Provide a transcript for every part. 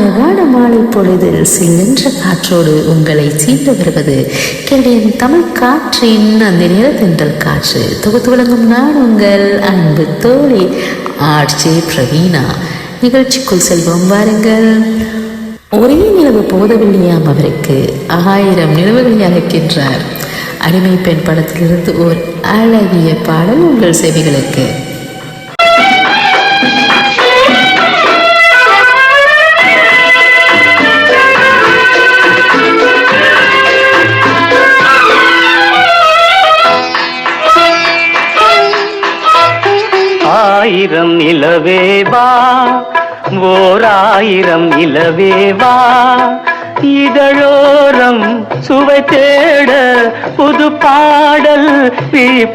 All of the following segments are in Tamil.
அழகான மாலை பொழுதில் சில்லென்ற காற்றோடு உங்களை சீண்டு வருவது கேடையின் தமிழ் காற்றின் அந்த நிறத்தென்றல் காற்று தொகுத்து வழங்கும் நான் உங்கள் அன்பு தோழி ஆர்ஜே பிரவீணா. நிகழ்ச்சிக்குள் செல்வோம் வாருங்கள். ஒரே நிலவு போதவில்லையாம் அவருக்கு 1000 நிலவுகளை அழைக்கின்றார். அடிமை பெண் படத்திலிருந்து ஓர் அழகிய பாடல் உங்கள் செவிகளுக்கு. ஆயிரம் நிலவேவா, ஓர் 1000 நிலவேவா, இதழோரம் சுவை தேட புது பாடல்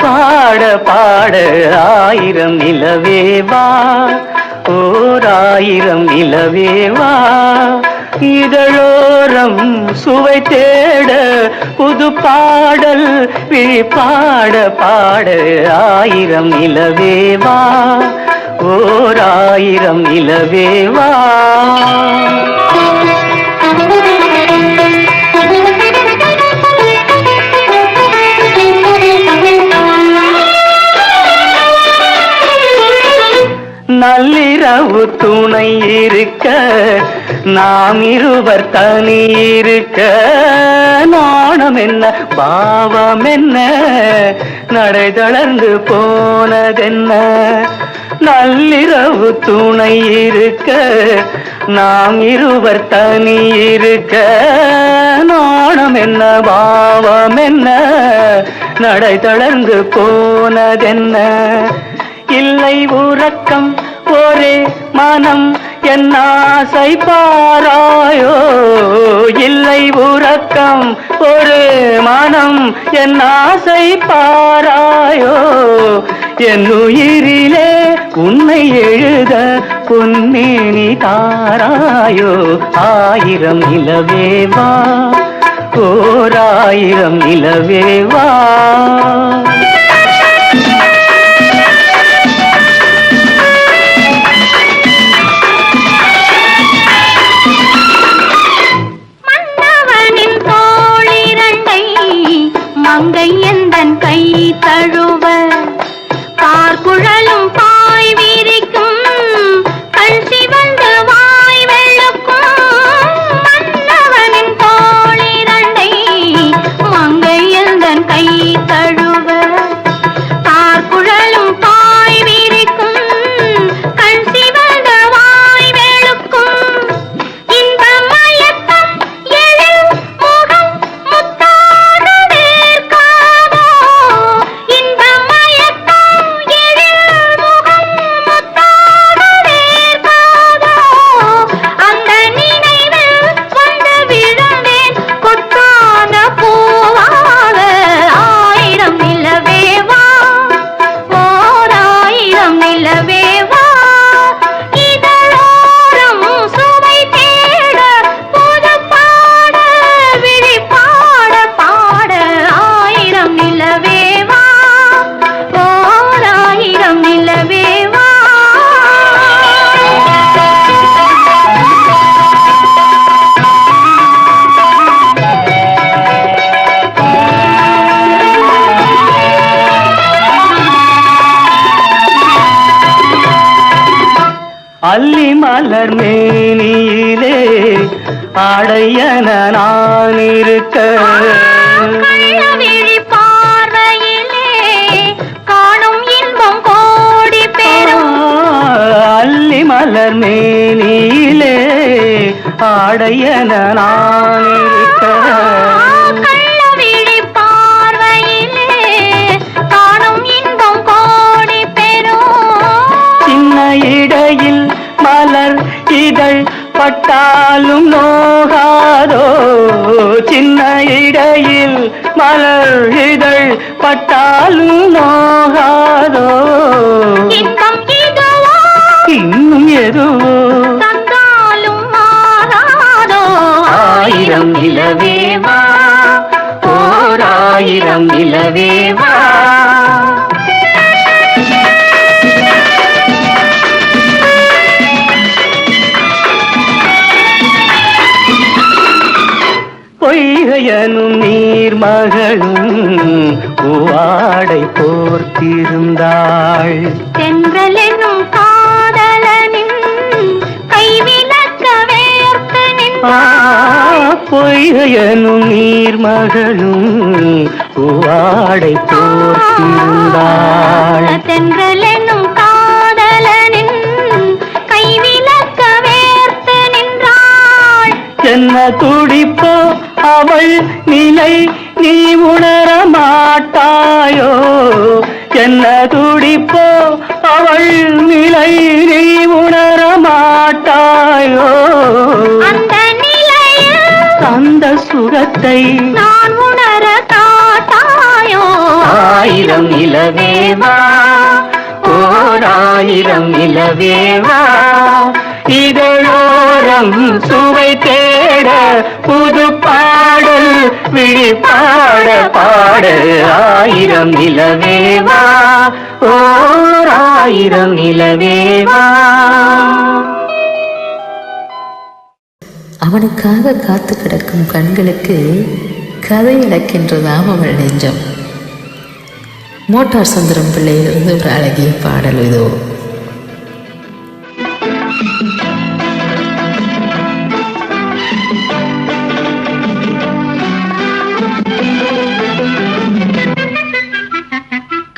பாட பாட. 1000 நிலவேவா, ஓர் 1000 நிலவேவா, இதழோரம் சுவை தேட புது பாடல் பாட பாட. 1000 நிலவேவா, ஓர் 1000 நிலவேவா. நள்ளிரவு துணை இருக்க, நாம் இருவர் தனி இருக்க, நாணம் என்ன பாவம் என்ன, நடை தளர்ந்து போனதென்ன. நள்ளிரவு துணை இருக்க, நாம் இருவர் தனி இருக்க, நாணம் என்ன பாவம் என்ன, நடை தளர்ந்து போனதென்ன. இல்லை உறக்கம் ஒரே மனம் என் ஆசை பாராயோ, இல்லை உறக்கம் ஒரு மனம் என் ஆசை பாராயோ, என் உயிரிலே உன்னை எழுத பொன்னேனி தாராயோ. 1000 நிலவேவா, ஓர் 1000 நிலவேவா. மங்கை எந்தன் கை தழுவ, பார்க்குழலும் பாய் விரிக்கும், கண் சிவந்து வாய் வெளுக்கும். மன்னவனின் தோளிரண்டை மங்கை எந்தன் கை தழுவ, பார்க்குழலும் பாய் விரிக்கும், கண் சிவந்து வாய் வெளுக்கும். இந்த மயக்கம் எழில் முகம் முத்தாக வேர்க்காதோ, இந்த மயக்கம் எழில் முகம் முத்தாக வேர்க்காதோ, அந்த நினைவில் வந்து விழுந்தேன் கொட்டான பூவாக. 1000 நிலவேவா, ஓர் 1000 நிலவேவா, இதழோரம் சுவை தேட புது பாட விழி பாட பாட. 1000 நிலவேவா, ஓர் 1000 நிலவேவா. அல்லி மலர் மேனியிலே ஆடையன நான் இருக்க, கள்ளவிழி பார்வையிலே காணும் இன்பம் கோடி பெறும். அல்லி மலர் மேனியிலே ஆடையன நான் இருக்க, கள்ளவிழி பார்வையிலே காணும் இன்பம் கோடி பெறும். சின்ன இடையில் மலர் இதழ் பட்டாலும் நோகாதோ, சின்ன இடையில் மலர் இதழ் பட்டாலும் நோகாதோ. இன்பம் இதுவோ இன்னும் எதுவோ தந்தாலும் மாறாதோ. 1000 நிலவேவா, ஓர் 1000 நிலவேவா. பொய்கையனும் நீர்மகளும் பூவாடை போர்த்திருந்தாள். தென்றல் என்னும் காதலனின் கைவிலக்க வேர்த்து நின்றாள். பொய்கையனும் நீர்மகளும் பூவாடை போர்த்திருந்தாள். தென்றல் என்னும் காதலனின் கைவிலக்க வேர்த்து நின்றாள். என்ன துடிப்போ அவள் நிலை நீ உணர மாட்டாயோ? என்ன துடிப்போ அவள் நிலை நீ உணர மாட்டாயோ? அந்த நிலையில் அந்த சுகத்தை நான் உணர காட்டாயோ? ஆயிரம் நிலவேவா, ஓர் ஆயிரம் நிலவேவா, இதழோரம் சுவை தேட புது பாடல் விழி பாட பாட. ஆயிரம் நிலவேவா, ஓர் ஆயிரம் நிலவேவா. அவனுக்காக காத்து கிடக்கும் கண்களுக்கு கதை இழக்கின்றதாம் அவள் நெஞ்சம். மோட்டார் சுந்தரம் பிள்ளையிலிருந்து ஒரு அழகிய பாடல் இதோ.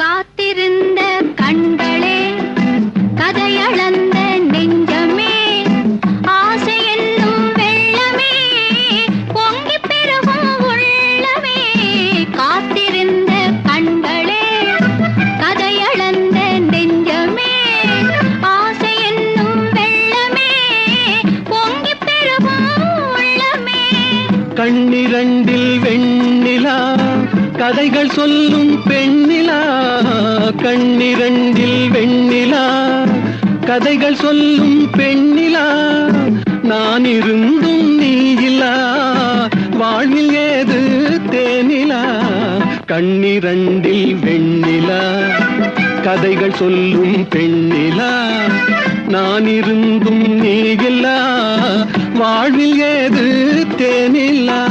காத்திருந்த கண்களே, கதையளந்த நெஞ்சமே, ஆசை என்னும் வெள்ளமே, பொங்கி பெருகும் உள்ளமே. காத்திருந்த கண்களே, கதையளந்த நெஞ்சமே, ஆசை என்னும் வெள்ளமே, பொங்கி பெருகும் உள்ளமே. கண்ணிரண்டில் வெண்ணிலா கதைகள் சொல்லும் பெண்ணிலா. கண்ணிரண்டில் வெண்ணிலா கதைகள் சொல்லும் பெண்ணிலா. நான் இருந்தும் நீ இல்லா வாழ்வில் ஏது தேனிலா. கண்ணிரண்டில் வெண்ணிலா கதைகள் சொல்லும் பெண்ணிலா. நான் இருந்தும் நீ இல்லா வாழ்வில் ஏது தேனிலா.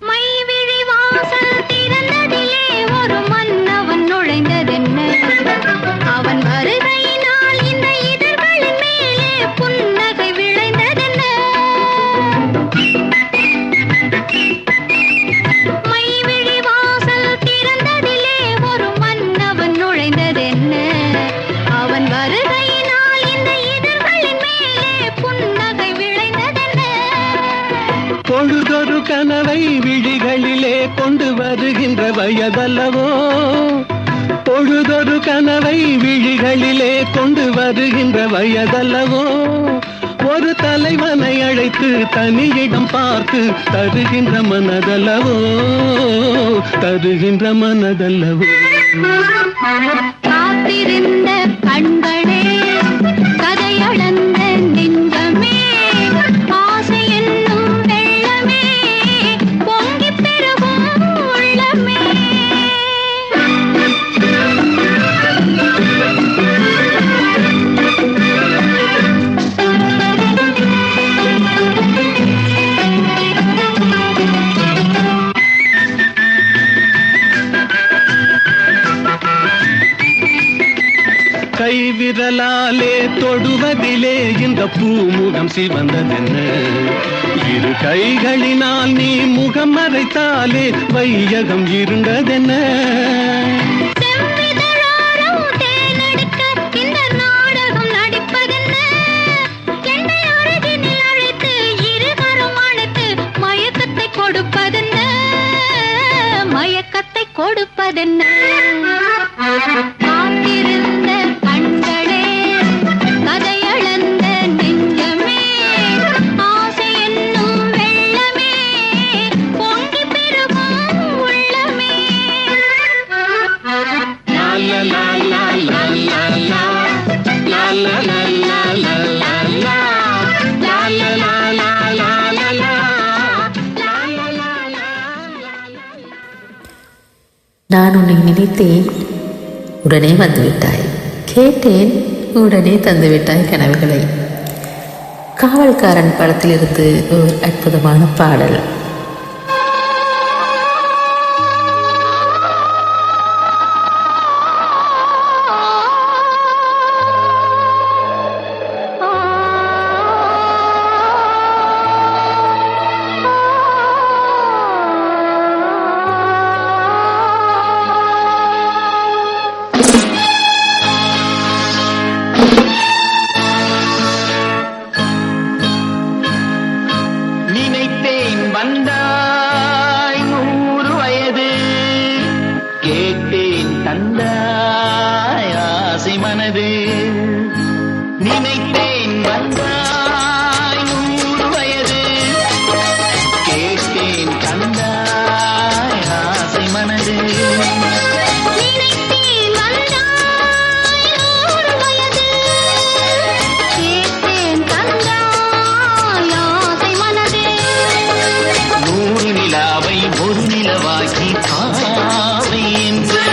மைவிழி வாசல் திறந்ததிலே ஒரு மன்னவன் நுழைந்ததென்ன? அவன் வருகையினால் இந்த இதழ்களின் மேலே புன்னகை விளைந்ததென்ன? மைவிழி வாசல் திறந்ததிலே ஒரு மன்னவன் நுழைந்ததென்ன? அவன் வருகையினால் இந்த இதழ்களின் மேலே புன்னகை விளைந்ததென்ன? பொழுதொரு கனவை விழிகளிலே கொண்டு வருகின்ற வயதல்லவோ? பொழுதொரு கனவை விழிகளிலே கொண்டு வருகின்ற வயதல்லவோ? ஒரு தலைவனை அழைத்து தனியிடம் பார்த்து தருகின்ற மனதல்லவோ? தருகின்ற மனதல்லவோ? காத்திருந்த கண்களே, கதையளந்த நெஞ்சமே, ஆசை என்னும் வெள்ளமே, பொங்கி பெருகும் உள்ளமே. கைவிரலாலே தொடுவதிலே இந்த பூமுகம் சிவந்ததென்ன? இரு கைகளினால் நீ முகம் மறைத்தாலே வையகம் இருண்டதென்ன? செவ்விதழோரம் தேனெடுக்க இந்த நாடகம் நடிப்பதென்ன? என்னை அருகினில் அழைத்து இருகரம் அணைத்து மயக்கத்தை கொடுப்பதென்ன? மயக்கத்தை கொடுப்பதென்ன? காத்திருந்த கண்களே, கதையளந்த நெஞ்சமே, ஆசை என்னும் வெள்ளமே, பொங்கி பெருகும் உள்ளமே. லா லா லா லா லா லா. நான் உன்னை நினைத்தேன், உடனே வந்துவிட்டாய். கேட்டேன், உடனே தந்துவிட்டாய் கனவுகளை. காவல்காரன் படத்திலிருந்து ஒரு அற்புதமான பாடல். நினைத்தேன் வந்தாய் 100 வயது, கேட்டேன் தந்தாய் ஆசை மனது. நினைத்தேன் வந்தாய் 100 வயது, கேட்டேன் தந்தாய் ஆசை மனது. நினைத்தேன் வந்தாய் 100 வயது, கேட்டேன் தந்தாய் ஆசை மனது. 100 நிலாவை ஒரு நிலவாக்கி பாவை என்று,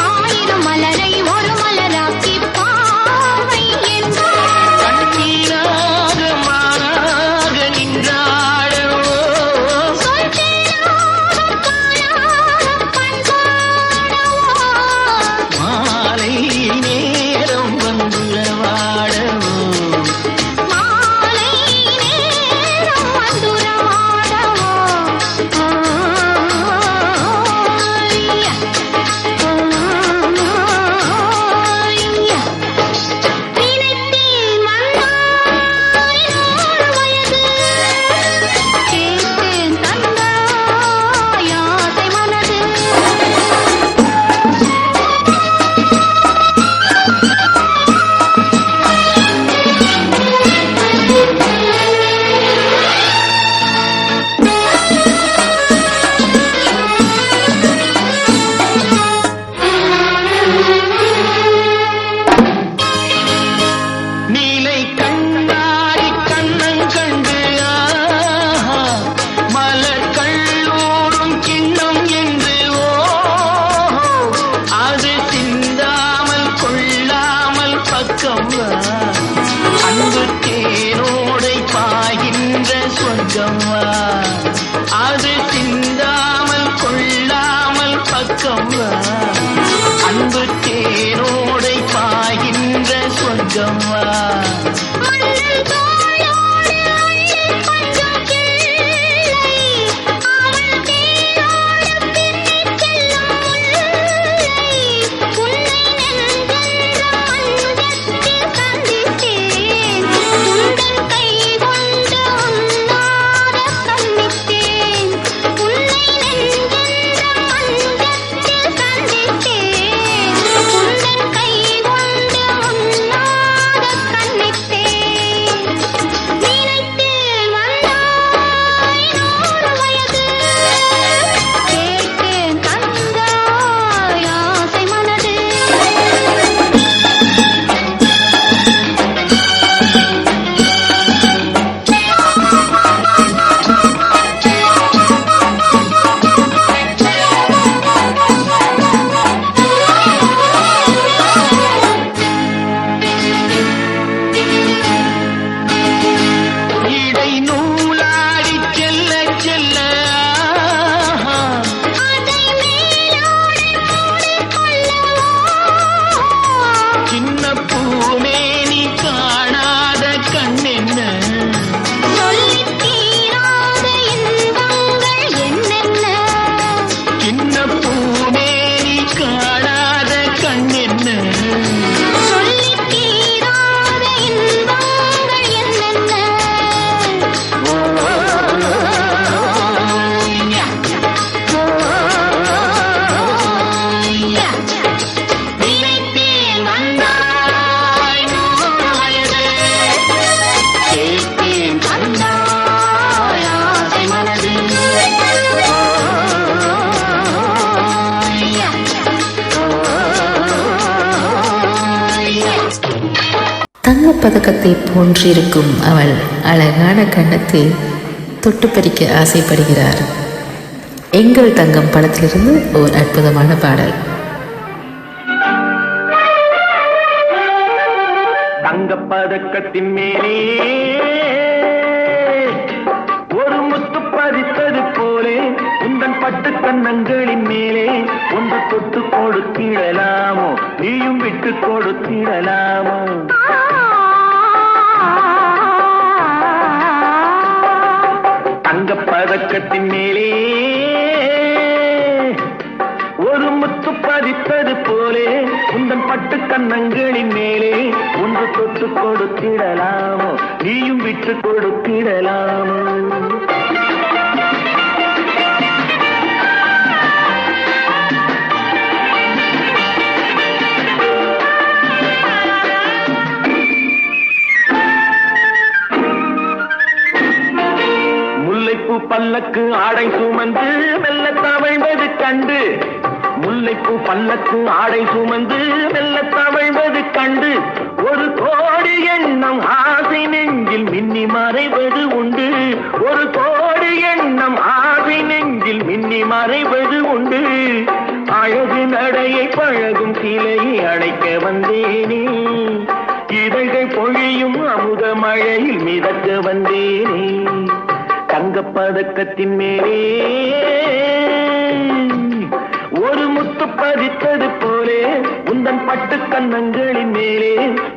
1000 மலரை ஒரு மலராக்கி பாவை என்று, கண்ணீராக மாறாக நின்றாளோ. சொல் தேனாக காணாத பண்பாடவோ, மாலை நேரம் வந்துளவாடவோ. மாலை நேரம் வந்துறவாடவோ. நினைத்தேன் வந்தாய் 100 வயது, கேட்டேன் தந்தாய் ஆசை மனது. நீலை கண்ணாடி கண்ணன் கண்டு, ஆஹா, மலர் கள்ளூரும் கிண்ணம் என்று, ஓஹோ, அது சிந்தாமல் கொள்ளாமல் பக்கம் வா. அன்பு தேனோடை பாய்கின்ற சொர்க்கம் வா. அது சிந்தாமல் கொள்ளாமல் பக்கம் வா. அன்பு தேனோடை பாய்கின்ற சொர்க்கம் வா. மன்னன் தோளோடு அள்ளிக் கொஞ்சம் கிள்ளை, அவள் தேரோடு பின்னிச் செல்லும் முல்லை. உன்னை நெஞ்சென்ற மஞ்சத்தில் சந்தித்தேன், உந்தன் கை கொண்டு உன்னார கண்ணித்தேன். உன்னை நெஞ்சென்ற மஞ்சத்தில் சந்தித்தேன், உந்தன் கை கொண்டு உன்னார கண்ணித்தேன். நினைத்தேன் வந்தாய் 100 வயது, கேட்டேன் தந்தாய் ஆசை மனது. இடை நூலாடி செல்ல செல்ல, ஆஹா, அதை மேலோடு மூடிக்கொள்ளவோ, சின்ன பூமேனி காணாத கண்ணென்ன. சொல்லித் தீராத இன்பங்கள் என்னென்ன. சின்ன பூமேனி காணாத கண்ணென்ன. சொல்லித் தீராத இன்பங்கள் என்னென்ன. நினைத்தேன் வந்தாய் 100 வயது, கேட்டேன் தந்தாய் ஆசை மனது. தங்கப்பதக்கத்தை போன்றிருக்கும் அவள் அழகான கன்னத்தை தொட்டு பறிக்க ஆசைப்படுகிறார். எங்கள் தங்கம் படத்திலிருந்து ஒரு அற்புதமான பாடல். தங்கப்பதக்கத்தின் மேலே ஒரு முத்து பதித்தது போலே உந்தன் பட்டு கண்ணங்களின் மேலே ஒன்று தொட்டு கொடுத்திடலாமோ, நீயும் விட்டு கொடுத்திடலாமோ. தங்கப்பதக்கத்தின் மேலே ஒரு முத்து பதித்தது போலே உந்தன் பட்டு கண்ணங்களின் மேலே ஒன்று தொட்டு கொடுத்திடலாமோ, நீயும் விட்டு கொடுத்திடலாமோ. முல்லைப்பூ பல்லக்கு ஆடை சுமந்து மெல்ல தவழ்வது கண்டு, முல்லைப்பூ பல்லக்கு ஆடை சுமந்து மெல்ல தவழ்வது கண்டு, ஒரு கோடி எண்ணம் ஆசை நெஞ்சில் மின்னி மறைவது உண்டு, ஒரு கோடி எண்ணம் ஆசை நெஞ்சில் மின்னி மறைவது உண்டு. அழகு நடையை பழகும் சிலையை அழைக்க வந்தேனே, இதழ்கள் பொழியும் அமுத மழையில் மிதக்க வந்தேனே. தங்கப்பதக்கத்தின் மேலே ஒரு முத்து பதித்தது போலே உந்தன் பட்டு கண்ணங்களின் மேலே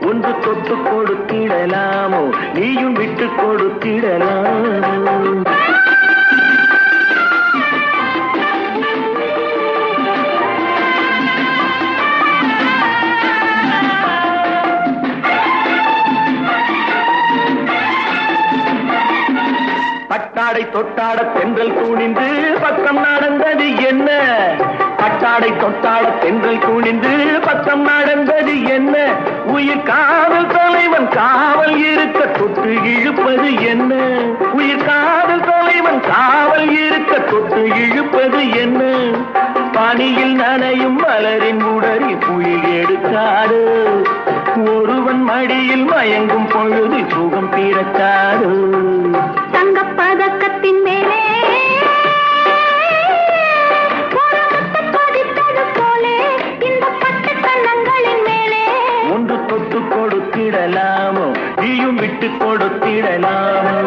ஒன்று தொட்டு கொடுத்திடலாமோ, நீயும் விட்டு கொடுத்திடலாமோ. பட்டாடை தொட்டாட தென்றல் துணிந்து பக்கம் நடந்தது என்ன, பட்டாடை தொட்டாட தென்றல் துணிந்து பக்கம் நடந்தது என்ன, உயிர் காதல் தலைவன் காவல் இருக்க தொட்டு இழுப்பது என்ன, உயிர் காதல் தலைவன் காவல் இருக்க தொட்டு இழுப்பது என்ன. பனியில் நனையும் மலரின் உடறி புயல் எடுக்காது, ஒருவன் மடியில் மயங்கும் பொழுது சுகம் பிறக்காது. தங்கப்பதக்கத்தின் மேலே ஒரு முத்து பதித்தது போலே இந்த பட்டு கண்ணங்களின் மேலே ஒன்று தொட்டு கொடுத்திடலாமோ, நீயும் விட்டு கொடுத்திடலாமோ.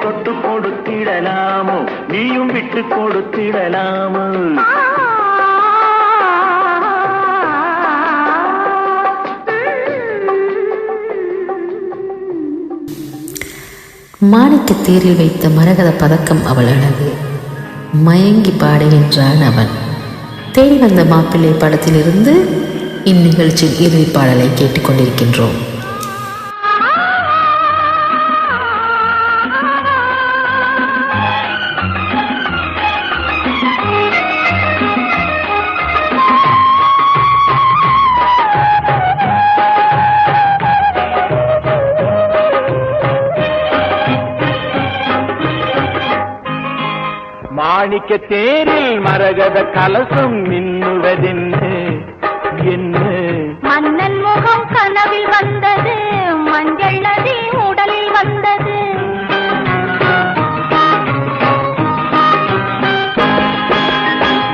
தொட்டு கொடுத்திடலாமோ, நீயும் விட்டு கொடுத்திடலாமோ. மாணிக்க தேரில் வைத்த மரகத பதக்கம் அவள் அழகு, மயங்கி பாடுகின்றான் அவன். தேடி வந்த மாப்பிள்ளை படத்திலிருந்து இந்நிகழ்ச்சியில் இறுதி பாடலை கேட்டுக்கொண்டிருக்கின்றோம். மாணிக்க தேரில் மரகத கலசம் மின்னுவதென்ன என்ன, மன்னன் முகம் கனவில் வந்தது, மஞ்சள் நதி உடலில் வந்தது.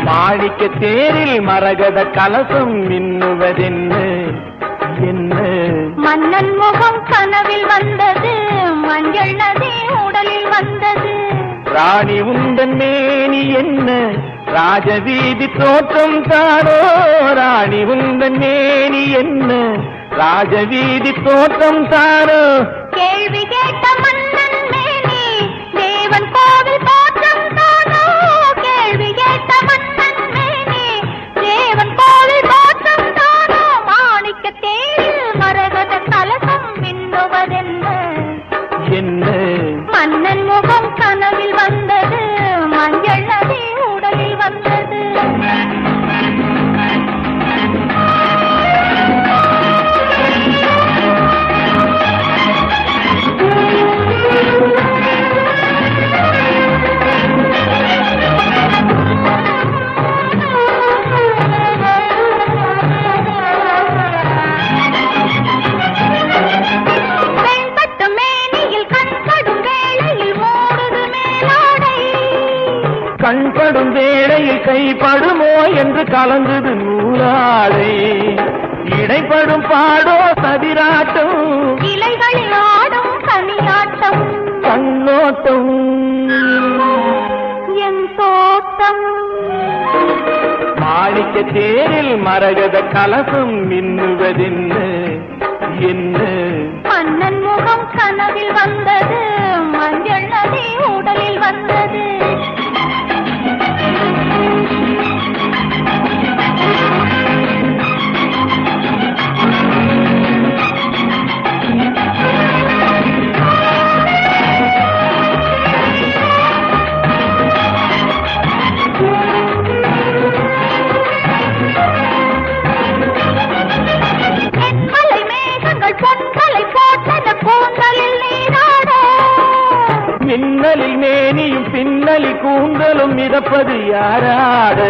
மாணிக்க மாணிக்க தேரில் மரகத கலசம் மின்னுவதென்ன என்ன மன்னன் முகம் கனவில் வந்தது மஞ்சள் நதி உடலில் வந்தது ராணி உந்தன் மேனி என்ன ராஜவீதி தோற்றம் தானோ ராணி உந்தன் மேனி என்ன ராஜவீதி தோற்றம் தானோ கேள்வி கேட்ட மன்னன் மேனி தேவன் கோவில் தோற்றம் தானோ கேள்வி கேட்ட மன்னன் மேனி தேவன் கோவில் தோற்றம் தானோ மாணிக்க தேரில் மரகத கலசம் மின்னுவதென்ன என்ன மன்னன் முகம் கனவில் வந்தது மஞ்சள் நதி உடலில் வந்தது வெண்பட்டு மேனியில் கண்படும் வேளையில் மூடுது மேலாடை கண்படும் வேளையில் கைப்படுமோ என்று கலந்தது நூலாடை இடைப்படும் பாடோ சதிராட்டம் இலைகளில் ஆடும் கனியாட்டம் கண்ணோட்டம் என் தோட்டம் மாணிக்க தேரில் மரகத கலசம் மின்னுவதென்ன என்ன மன்னன் முகம் கனவில் வந்தது மஞ்சள் நதி உடலில் வந்தது தென்மலை மேகங்கள் பொன்களை போட்டன கூந்தலில் நீராட மின்னலில் மேனியும் பின்னலி கூந்தலும் மிதப்பது யாராடு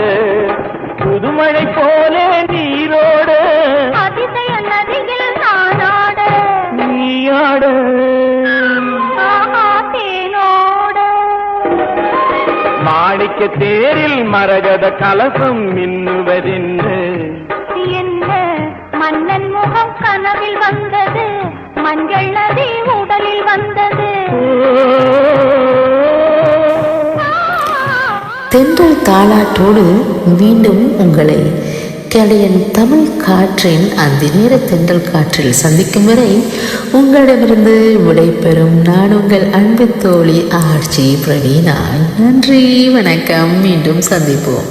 புதுமழை போலே நீரோடு அதிசய நதியில் நானாட நீயாடு ஆஹா தேனோட மாணிக்க தேரில் மரகத கலசம் மின்னுவதென்ன என்ன மன்னன் முகம் கனவில் வந்தது மஞ்சள் நதி உடலில் வந்தது தென்றல் தாளாட்டோடு மீண்டும் உங்களை கடையன் தமிழ் காற்றின் அந்த நேர தென்றல் காற்றில் சந்திக்கும் வரை உங்களிடமிருந்து விடைபெறும் நான் உங்கள் அன்பு தோழி ஆர்ச்சி பிரவீனா. நன்றி, வணக்கம், மீண்டும் சந்திப்போம்.